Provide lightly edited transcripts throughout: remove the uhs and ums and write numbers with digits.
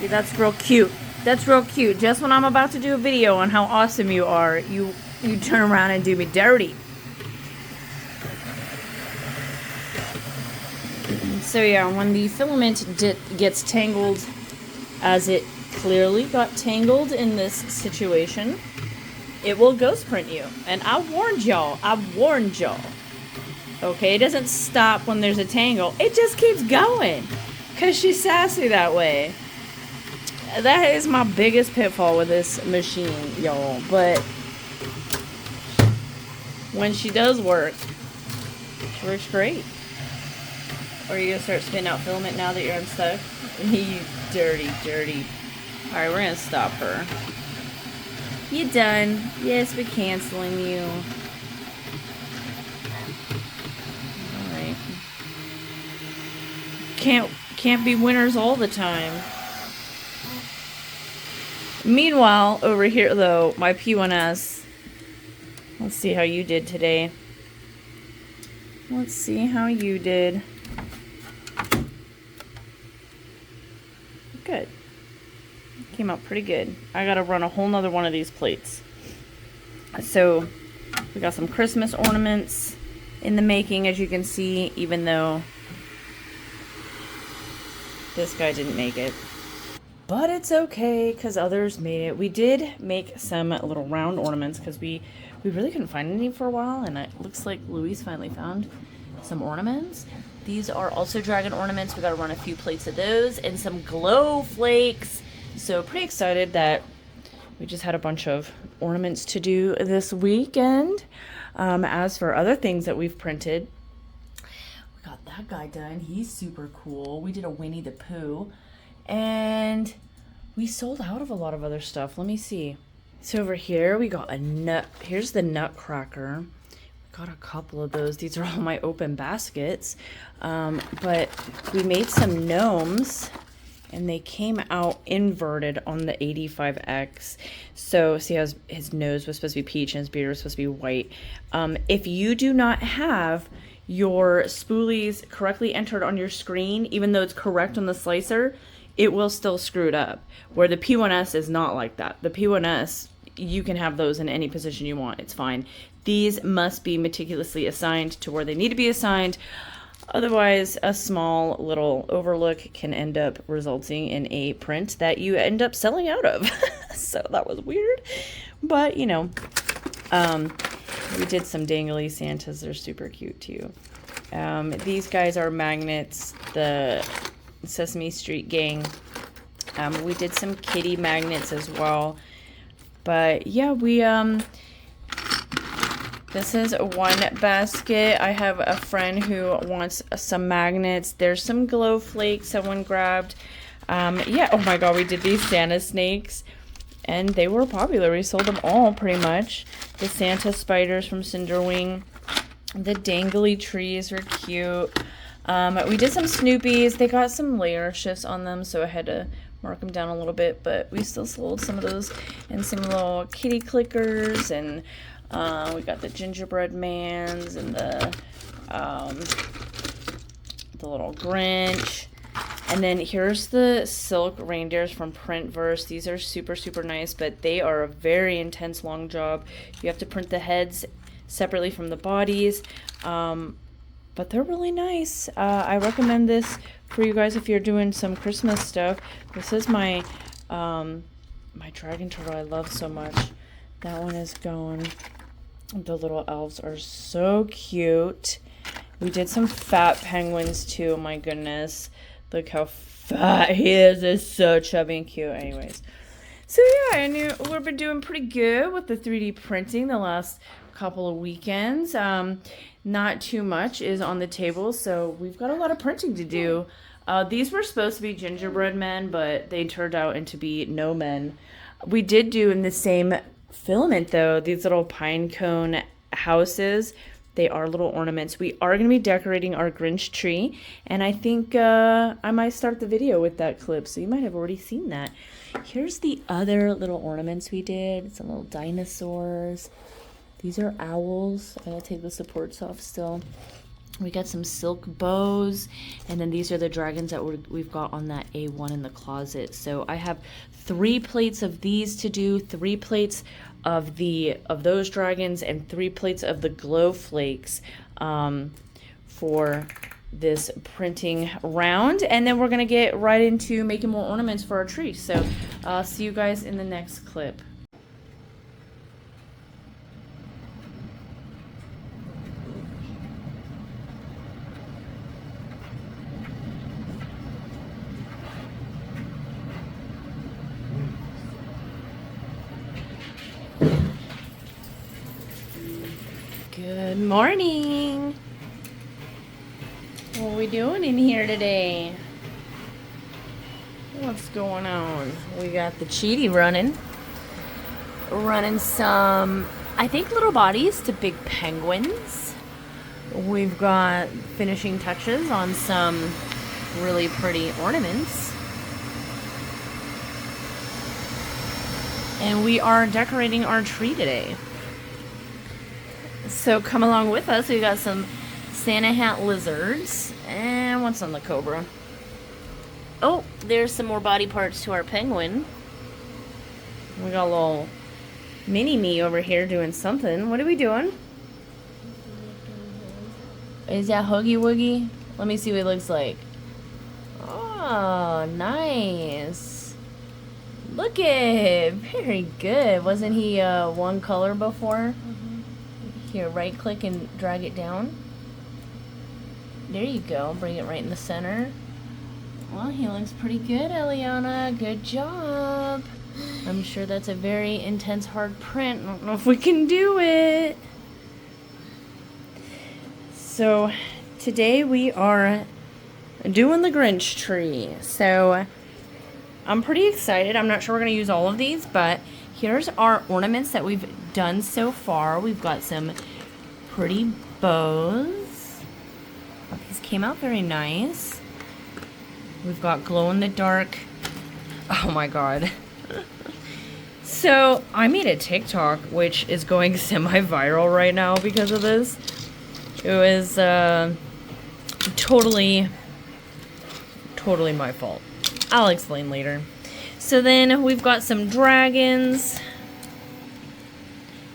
See, that's real cute. That's real cute. Just when I'm about to do a video on how awesome you are, you turn around and do me dirty. So yeah, when the filament gets tangled, as it clearly got tangled in this situation, it will ghost print you. And I warned y'all. Okay, it doesn't stop when there's a tangle. It just keeps going. Because she's sassy that way. That is my biggest pitfall with this machine, y'all. But when she does work, she works great. Or are you going to start spitting out filament now that you're unstuck? You dirty. Alright, we're going to stop her. You done. Yes, we're canceling you. Alright. Can't be winners all the time. Meanwhile, over here though, my P1S. Let's see how you did today. Let's see how you did. Good. Came out pretty good. I gotta run a whole nother one of these plates. So we got some Christmas ornaments in the making, as you can see, even though this guy didn't make it. But it's okay, because others made it. We did make some little round ornaments, because we really couldn't find any for a while, and it looks like Louise finally found some ornaments. These are also dragon ornaments. We gotta run a few plates of those, and some Glow Flakes. So pretty excited that we just had a bunch of ornaments to do this weekend. As for other things that we've printed, we got that guy done. He's super cool. We did a Winnie the Pooh, and we sold out of a lot of other stuff. Let me see. So over here we got a nut. Here's the Nutcracker. Got a couple of those. These are all my open baskets. But we made some gnomes, and they came out inverted on the 85X. So see how his nose was supposed to be peach and his beard was supposed to be white. If you do not have your spoolies correctly entered on your screen, even though it's correct on the slicer, it will still screw it up. Where the P1S is not like that. The P1S, you can have those in any position you want. It's fine. These must be meticulously assigned to where they need to be assigned. Otherwise, a small little overlook can end up resulting in a print that you end up selling out of. So that was weird. But, you know, we did some dangly Santas. They're super cute, too. These guys are magnets. The Sesame Street gang. We did some kitty magnets as well. But, yeah, this is one basket. I have a friend who wants some magnets. There's some Glow Flakes someone grabbed. Yeah, oh my god, we did these Santa snakes, and they were popular. We sold them all pretty much. The Santa spiders from Cinderwing. The dangly trees were cute. We did some Snoopies. They got some layer shifts on them, so I had to mark them down a little bit, but we still sold some of those, and some little kitty clickers, and we got the gingerbread mans, and the little Grinch. And then here's the silk reindeers from Printverse. These are super, super nice, but they are a very intense long job. You have to print the heads separately from the bodies, but they're really nice. I recommend this for you guys if you're doing some Christmas stuff. This is my my dragon turtle I love so much. That one is gone. The little elves are so cute. We did some fat penguins too. My goodness. Look how fat he is. It's so chubby and cute. Anyways. So yeah, I knew we've been doing pretty good with the 3D printing the last couple of weekends. Not too much is on the table, so we've got a lot of printing to do. These were supposed to be gingerbread men, but they turned out into be no men. We did do in the same filament though, these little pine cone houses. They are little ornaments. We are going to be decorating our Grinch tree, and I think I might start the video with that clip, so you might have already seen that. Here's the other little ornaments we did. Some little dinosaurs. These are owls. I gotta take the supports off still. We got some silk bows, and then these are the dragons that we've got on that A1 in the closet. So I have 3 plates of these to do, 3 plates of those dragons, and 3 plates of the Glow Flakes for this printing round. And then we're gonna get right into making more ornaments for our tree. So I'll see you guys in the next clip. Good morning. What are we doing in here today? What's going on? We got the Cheaty running some, I think, little bodies to big penguins. We've got finishing touches on some really pretty ornaments. And we are decorating our tree today. So come along with us. We got some Santa hat lizards. And what's on the cobra? Oh, there's some more body parts to our penguin. We got a little mini-me over here doing something. What are we doing? Is that Huggy Wuggy? Let me see what it looks like. Oh, nice. Look it. Very good. Wasn't he one color before? Here, right click and drag it down. There you go. Bring it right in the center. Well, he looks pretty good, Eliana. Good job. I'm sure that's a very intense, hard print. I don't know if we can do it. So, today we are doing the Grinch tree. So, I'm pretty excited. I'm not sure we're going to use all of these, but here's our ornaments that we've done so far. We've got some pretty bows. These came out very nice. We've got glow-in-the-dark. Oh my god. So, I made a TikTok, which is going semi-viral right now because of this. It was totally my fault. I'll explain later. So then we've got some dragons.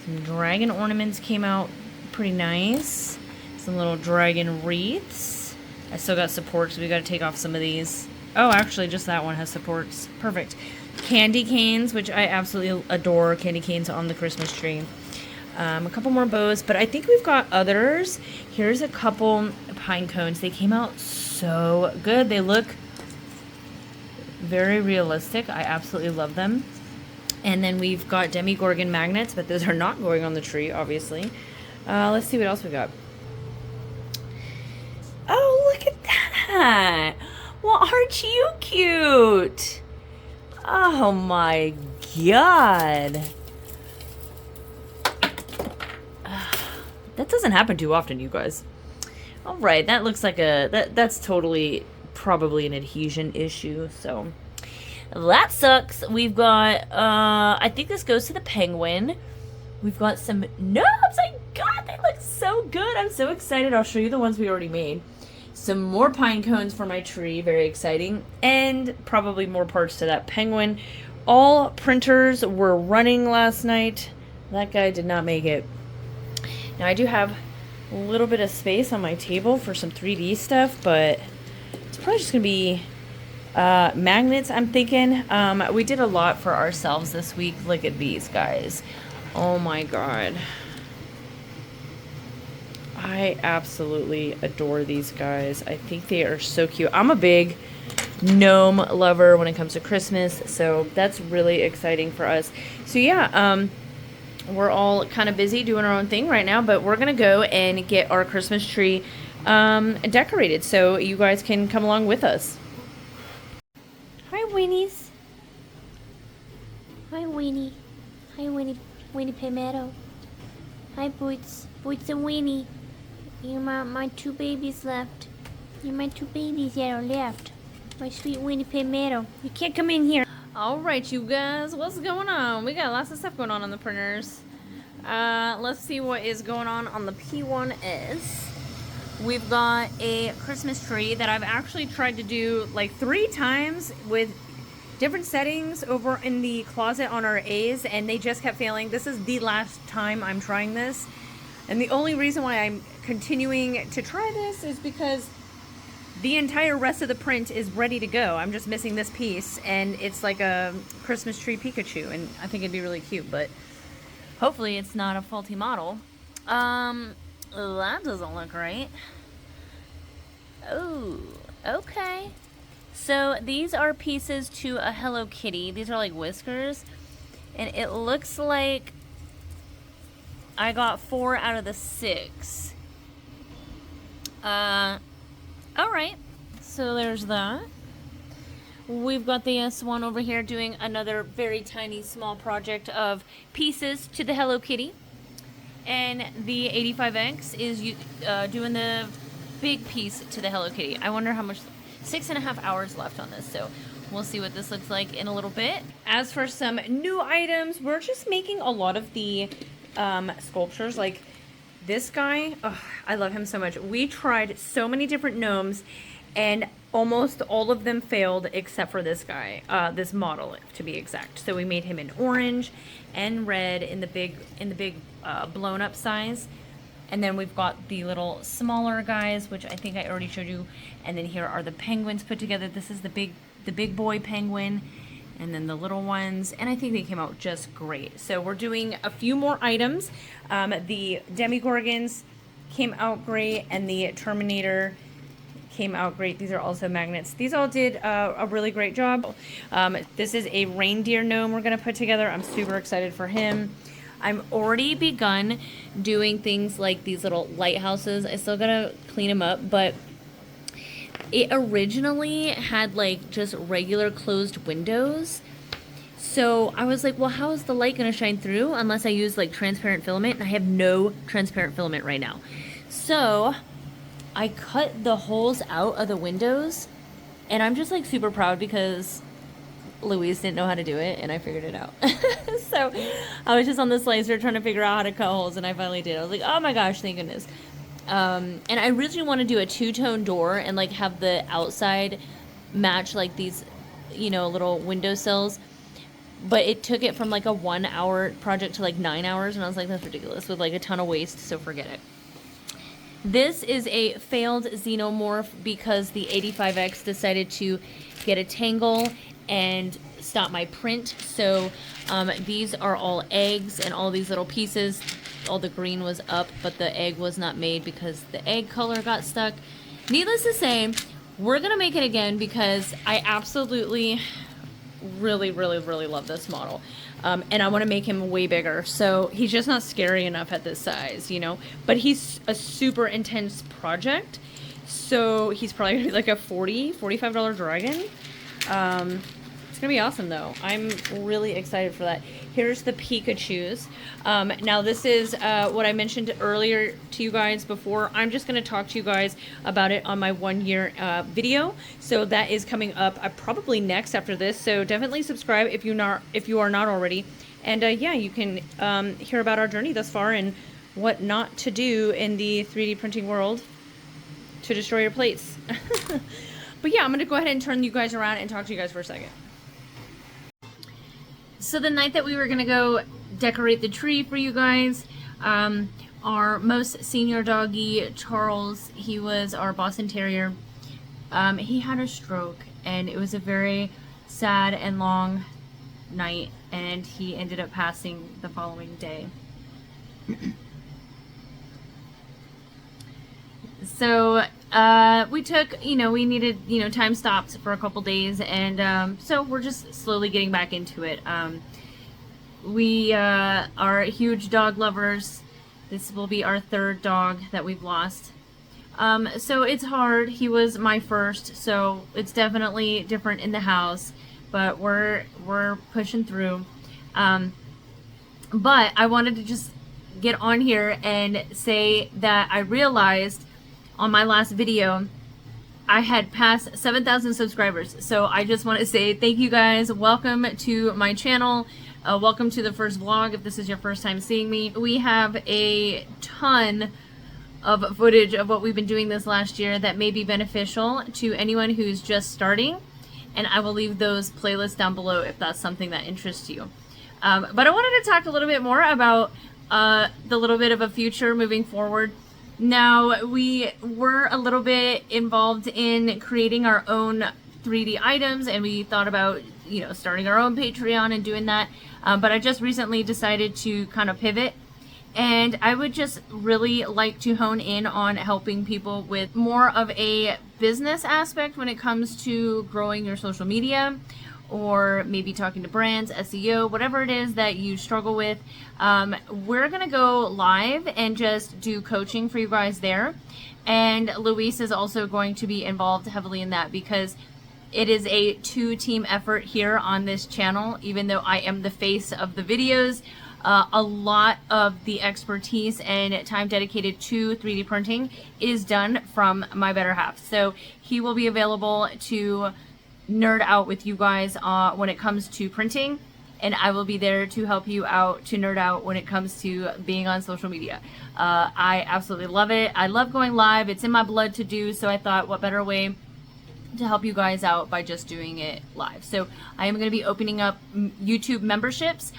Some dragon ornaments came out pretty nice. Some little dragon wreaths. I still got supports, so we got to take off some of these. Oh, actually, just that one has supports. Perfect. Candy canes, which I absolutely adore. Candy canes on the Christmas tree. A couple more bows, but I think we've got others. Here's a couple pine cones. They came out so good. They look very realistic. I absolutely love them. And then we've got Demogorgon magnets, but those are not going on the tree, obviously. Let's see what else we got. Oh, look at that. Well, aren't you cute? Oh my god. That doesn't happen too often, you guys. All right, that looks like that's totally probably an adhesion issue, so that sucks. We've got I think this goes to the penguin. We've got some nubs. My god, they look so good. I'm so excited. I'll show you the ones we already made. Some more pine cones for my tree, very exciting, and probably more parts to that penguin. All printers were running last night. That guy did not make it. Now I do have a little bit of space on my table for some 3D stuff, but it's probably just gonna be magnets, I'm thinking. We did a lot for ourselves this week. Look at these guys. Oh my god. I absolutely adore these guys. I think they are so cute. I'm a big gnome lover when it comes to Christmas, so that's really exciting for us. So yeah, we're all kind of busy doing our own thing right now, but we're gonna go and get our Christmas tree decorated, so you guys can come along with us. Hi, Winnies. Hi, Winnie. Hi, Winnie Palmetto. Hi, Boots. Boots and Winnie. You're my 2 babies left. You're my 2 babies that are left. My sweet Winnie Palmetto. You can't come in here. All right, you guys, what's going on? We got lots of stuff going on the printers. Let's see what is going on the P1S. we've got a Christmas tree that I've actually tried to do like 3 times with different settings over in the closet on our A's, and they just kept failing. This is the last time I'm trying this. And the only reason why I'm continuing to try this is because the entire rest of the print is ready to go. I'm just missing this piece, and it's like a Christmas tree Pikachu, and I think it'd be really cute, but hopefully it's not a faulty model. That doesn't look right. Oh, okay. So these are pieces to a Hello Kitty. These are like whiskers, and it looks like I got 4 out of the 6. Alright, so there's that. We've got the S1 over here doing another very tiny small project of pieces to the Hello Kitty. And the 85X is doing the big piece to the Hello Kitty. I wonder how much, 6.5 hours left on this, so we'll see what this looks like in a little bit. As for some new items, we're just making a lot of the sculptures. Like this guy, oh, I love him so much. We tried so many different gnomes, and almost all of them failed except for this guy, this model to be exact. So we made him in orange and red in the big blown up size. And then we've got the little smaller guys, which I think I already showed you. And then here are the penguins put together. This is the big boy penguin, and then the little ones, and I think they came out just great. So we're doing a few more items. The Demigorgons came out great, and the Terminator came out great. These are also magnets. These all did a really great job. This is a reindeer gnome we're gonna put together. I'm super excited for him. I'm already begun doing things like these little lighthouses. I still gotta clean them up, but it originally had like just regular closed windows. So I was like, well, how is the light gonna shine through unless I use like transparent filament? And I have no transparent filament right now. So I cut the holes out of the windows, and I'm just like super proud because Louise didn't know how to do it, and I figured it out. So I was just on the slicer trying to figure out how to cut holes, and I finally did. I was like, oh my gosh, thank goodness. And I really want to do a 2-tone door and like have the outside match like these, you know, little windowsills. But it took it from like a 1-hour project to like 9 hours, and I was like, that's ridiculous, with like a ton of waste, so forget it. This is a failed xenomorph because the 85X decided to get a tangle and stop my print. So these are all eggs, and all these little pieces, all the green was up, but the egg was not made because the egg color got stuck. Needless to say, we're gonna make it again because I absolutely really love this model, and I want to make him way bigger. So he's just not scary enough at this size, you know, but he's a super intense project, so he's probably like a $45 dragon. It's gonna be awesome though. I'm really excited for that. Here's the Pikachus. Now this is what I mentioned earlier to you guys before. I'm just gonna talk to you guys about it on my 1-year video. So that is coming up probably next after this. So definitely subscribe if you are not already. And yeah, you can hear about our journey thus far and what not to do in the 3D printing world to destroy your plates. But yeah, I'm gonna go ahead and turn you guys around and talk to you guys for a second. So the night that we were gonna go decorate the tree for you guys, our most senior doggy, Charles, he was our Boston Terrier. He had a stroke, and it was a very sad and long night, and he ended up passing the following day. So we took, we needed, time stops for a couple days, and so we're just slowly getting back into it. We are huge dog lovers. This will be our 3rd dog that we've lost. So it's hard. He was my first, so it's definitely different in the house, but we're pushing through. But I wanted to just get on here and say that I realized on my last video I had passed 7,000 subscribers. So I just want to say thank you guys. Welcome to my channel. Welcome to the first vlog if this is your first time seeing me. We have a ton of footage of what we've been doing this last year that may be beneficial to anyone who's just starting. And I will leave those playlists down below if that's something that interests you. But I wanted to talk a little bit more about the little bit of a future moving forward. Now, we were a little bit involved in creating our own 3D items, and we thought about, you know, starting our own Patreon and doing that. But I just recently decided to kind of pivot. And I would just really like to hone in on helping people with more of a business aspect when it comes to growing your social media, or maybe talking to brands, SEO, whatever it is that you struggle with. We're going to go live and just do coaching for you guys there. And Luis is also going to be involved heavily in that, because it is a 2-team effort here on this channel. Even though I am the face of the videos, a lot of the expertise and time dedicated to 3D printing is done from my better half. So he will be available to nerd out with you guys when it comes to printing, and I will be there to help you out to nerd out when it comes to being on social media. I absolutely love it. I love going live. It's in my blood to do, so I thought what better way to help you guys out by just doing it live. So I am going to be opening up YouTube memberships.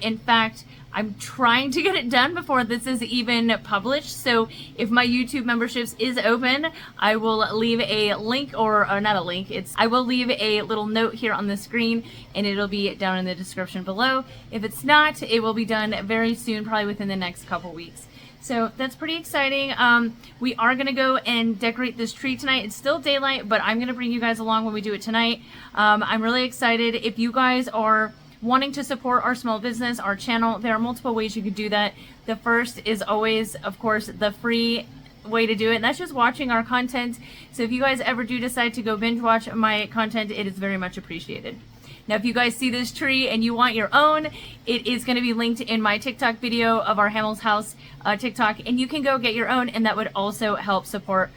In fact, I'm trying to get it done before this is even published. So if my YouTube memberships is open, I will leave a link, or not a link, I will leave a little note here on the screen, and it'll be down in the description below. If it's not, it will be done very soon, probably within the next couple weeks. So that's pretty exciting. We are going to go and decorate this tree tonight. It's still daylight, but I'm going to bring you guys along when we do it tonight. I'm really excited. If you guys are wanting to support our small business, our channel, there are multiple ways you could do that. The first is always, of course, the free way to do it, and that's just watching our content. So if you guys ever do decide to go binge watch my content, it is very much appreciated. Now, if you guys see this tree and you want your own, it is going to be linked in my TikTok video of our Hamels House TikTok, and you can go get your own, and that would also help support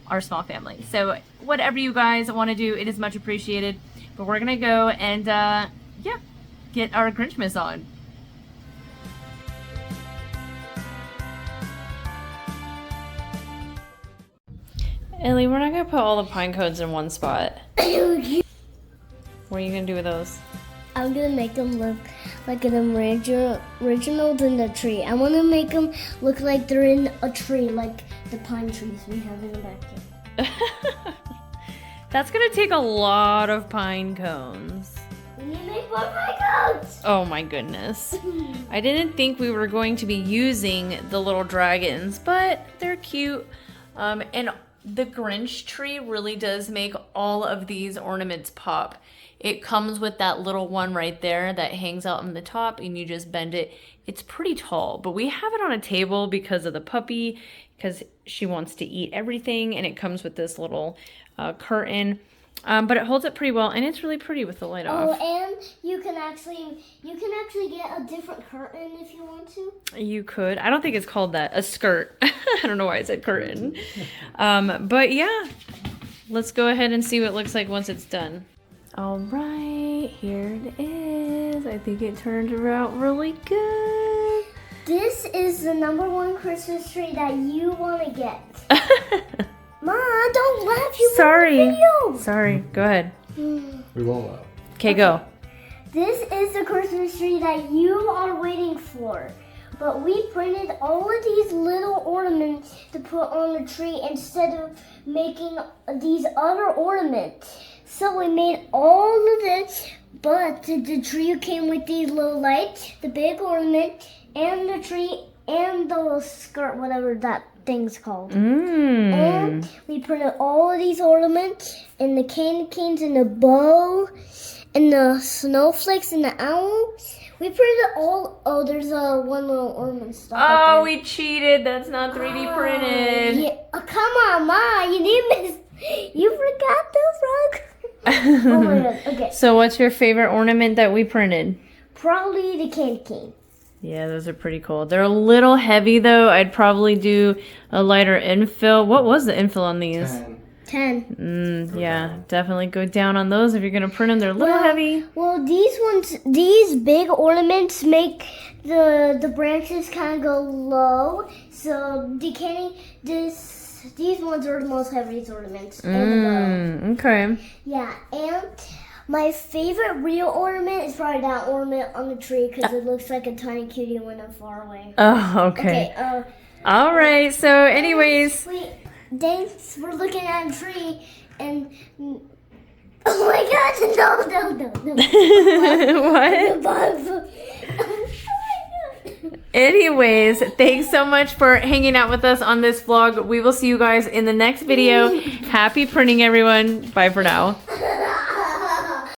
our small family. So whatever you guys want to do, it is much appreciated. But we're going to go and, yeah, get our Grinchmas on. Ellie, we're not going to put all the pine cones in one spot. What are you going to do with those? I'm going to make them look like an original than the tree. I want to make them look like they're in a tree, like the pine trees we have in the backyard. That's going to take a lot of pine cones. We need to make more pine cones! Oh my goodness. I didn't think we were going to be using the little dragons, but they're cute. And the Grinch tree really does make all of these ornaments pop. It comes with that little one right there that hangs out on the top, and you just bend it. It's pretty tall, but we have it on a table because of the puppy, because she wants to eat everything, and it comes with this little curtain. But it holds up pretty well, and it's really pretty with the light off. Oh, and you can actually get a different curtain if you want to. You could. I don't think it's called that. A skirt. I don't know why I said curtain. But yeah, let's go ahead and see what it looks like once it's done. All right, here it is. I think it turned out really good. This is the #1 Christmas tree that you want to get. Ma, don't laugh. You Sorry. video. Sorry. Go ahead. We won't laugh. Okay, go. This is the Christmas tree that you are waiting for. But we printed all of these little ornaments to put on the tree instead of making these other ornaments. So we made all of this, but the tree came with these little lights, the big ornament, and the tree, and the skirt, whatever that thing's called. And we printed all of these ornaments, and the candy canes, and the bow, and the snowflakes, and the owl. We printed all. Oh, there's one little ornament stuff. Oh, we cheated. That's not 3D printed. Yeah. Oh, come on, Ma. You didn't miss. You forgot the rug. Oh my god. Okay. So what's your favorite ornament that we printed? Probably the candy cane. Yeah, those are pretty cool. They're a little heavy though. I'd probably do a lighter infill. What was the infill on these? 10. Yeah, definitely go down on those if you're gonna print them. They're a little heavy. Well, these big ornaments make the branches kind of go low. So these ones are the most heaviest ornaments. Okay. Yeah, and my favorite real ornament is probably that ornament on the tree because it looks like a tiny cutie when I'm far away. Oh, okay. All right. So, anyways. Wait, thanks. We're looking at a tree and. Oh my God! No! What? Anyways, thanks so much for hanging out with us on this vlog. We will see you guys in the next video. Happy printing, everyone. Bye for now.